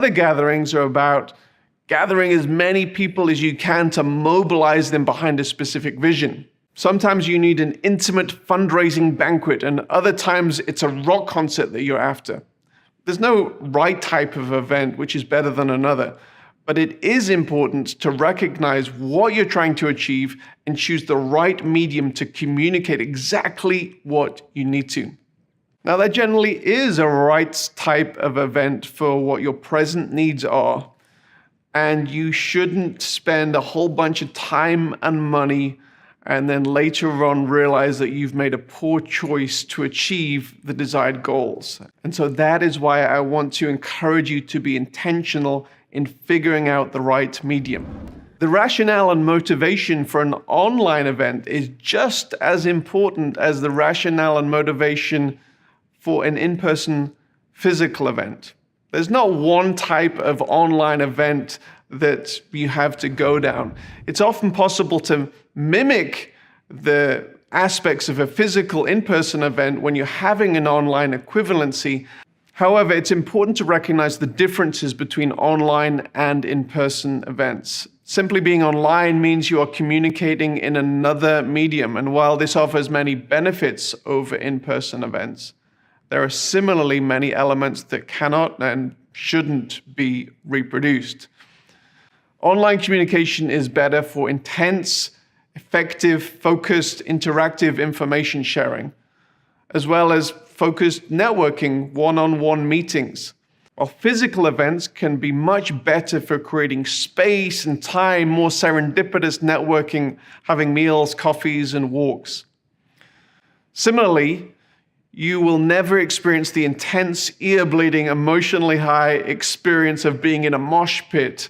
Other gatherings are about gathering as many people as you can to mobilize them behind a specific vision. Sometimes you need an intimate fundraising banquet, and other times it's a rock concert that you're after. There's no right type of event which is better than another, but it is important to recognize what you're trying to achieve and choose the right medium to communicate exactly what you need to. Now, there generally is a right type of event for what your present needs are, and you shouldn't spend a whole bunch of time and money and then later on realize that you've made a poor choice to achieve the desired goals. And so that is why I want to encourage you to be intentional in figuring out the right medium. The rationale and motivation for an online event is just as important as the rationale and motivation for an in-person physical event. There's not one type of online event that you have to go down. It's often possible to mimic the aspects of a physical in-person event when you're having an online equivalency. However, it's important to recognize the differences between online and in-person events. Simply being online means you are communicating in another medium, and while this offers many benefits over in-person events, there are similarly many elements that cannot and shouldn't be reproduced. Online communication is better for intense, effective, focused, interactive information sharing, as well as focused networking, one-on-one meetings. While physical events can be much better for creating space and time, more serendipitous networking, having meals, coffees, and walks. Similarly, you will never experience the intense, ear-bleeding, emotionally high experience of being in a mosh pit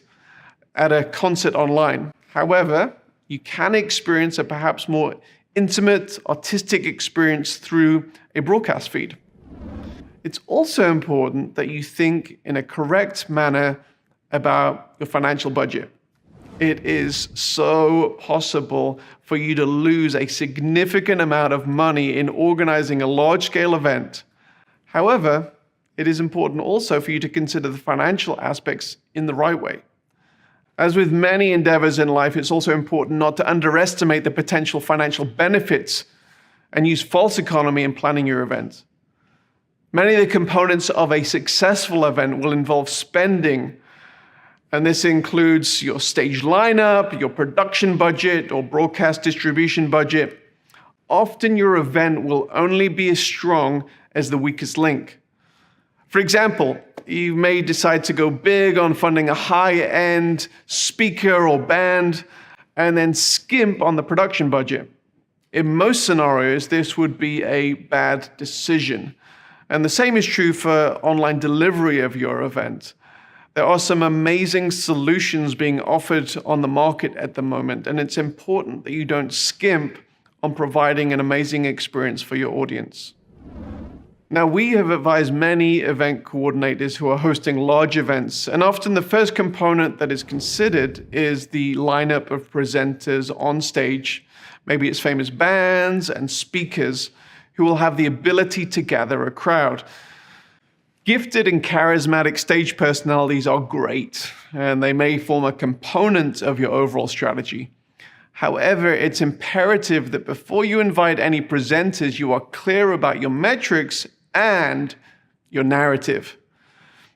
at a concert online. However, you can experience a perhaps more intimate, artistic experience through a broadcast feed. It's also important that you think in a correct manner about your financial budget. It is so possible for you to lose a significant amount of money in organizing a large-scale event. However, it is important also for you to consider the financial aspects in the right way. As with many endeavors in life, it's also important not to underestimate the potential financial benefits and use false economy in planning your event. Many of the components of a successful event will involve spending, and this includes your stage lineup, your production budget, or broadcast distribution budget. Often your event will only be as strong as the weakest link. For example, you may decide to go big on funding a high-end speaker or band and then skimp on the production budget. In most scenarios, this would be a bad decision. And the same is true for online delivery of your event. There are some amazing solutions being offered on the market at the moment, and it's important that you don't skimp on providing an amazing experience for your audience. Now, we have advised many event coordinators who are hosting large events, and often the first component that is considered is the lineup of presenters on stage. Maybe it's famous bands and speakers who will have the ability to gather a crowd. Gifted and charismatic stage personalities are great, and they may form a component of your overall strategy. However, it's imperative that before you invite any presenters, you are clear about your metrics and your narrative.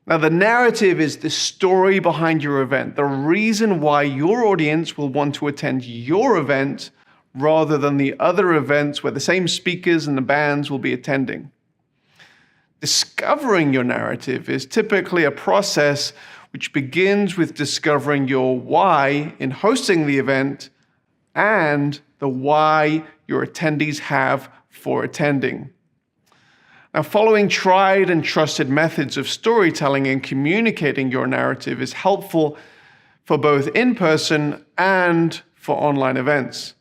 Now, the narrative is the story behind your event, the reason why your audience will want to attend your event rather than the other events where the same speakers and the bands will be attending. Discovering your narrative is typically a process which begins with discovering your why in hosting the event and the why your attendees have for attending. Now, following tried and trusted methods of storytelling and communicating your narrative is helpful for both in-person and for online events.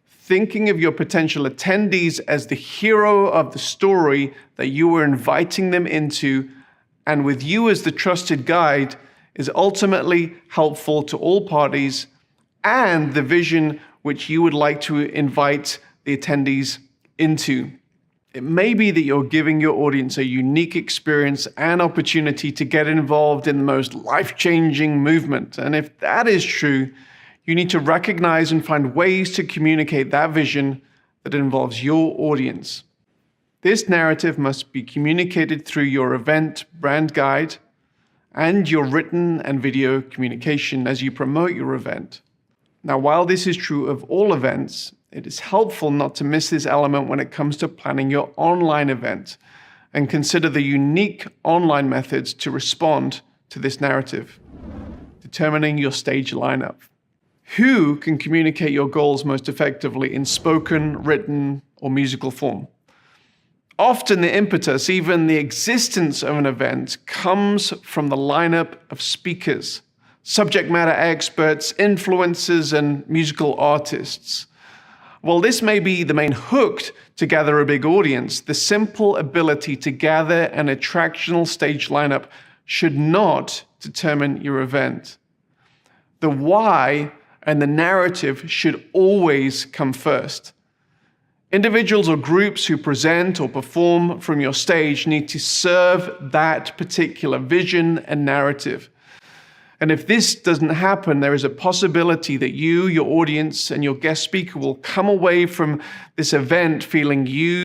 Thinking of your potential attendees as the hero of the story that you are inviting them into, and with you as the trusted guide, is ultimately helpful to all parties and the vision which you would like to invite the attendees into. It may be that you're giving your audience a unique experience and opportunity to get involved in the most life-changing movement. And if that is true, you need to recognize and find ways to communicate that vision that involves your audience. This narrative must be communicated through your event brand guide and your written and video communication as you promote your event. Now, while this is true of all events, it is helpful not to miss this element when it comes to planning your online event, and consider the unique online methods to respond to this narrative. Determining your stage lineup. Who can communicate your goals most effectively in spoken, written, or musical form? Often the impetus, even the existence of an event, comes from the lineup of speakers, subject matter experts, influencers, and musical artists. While this may be the main hook to gather a big audience, the simple ability to gather an attractional stage lineup should not determine your event. The why and the narrative should always come first. Individuals or groups who present or perform from your stage need to serve that particular vision and narrative. And if this doesn't happen, there is a possibility that you, your audience, and your guest speaker will come away from this event feeling used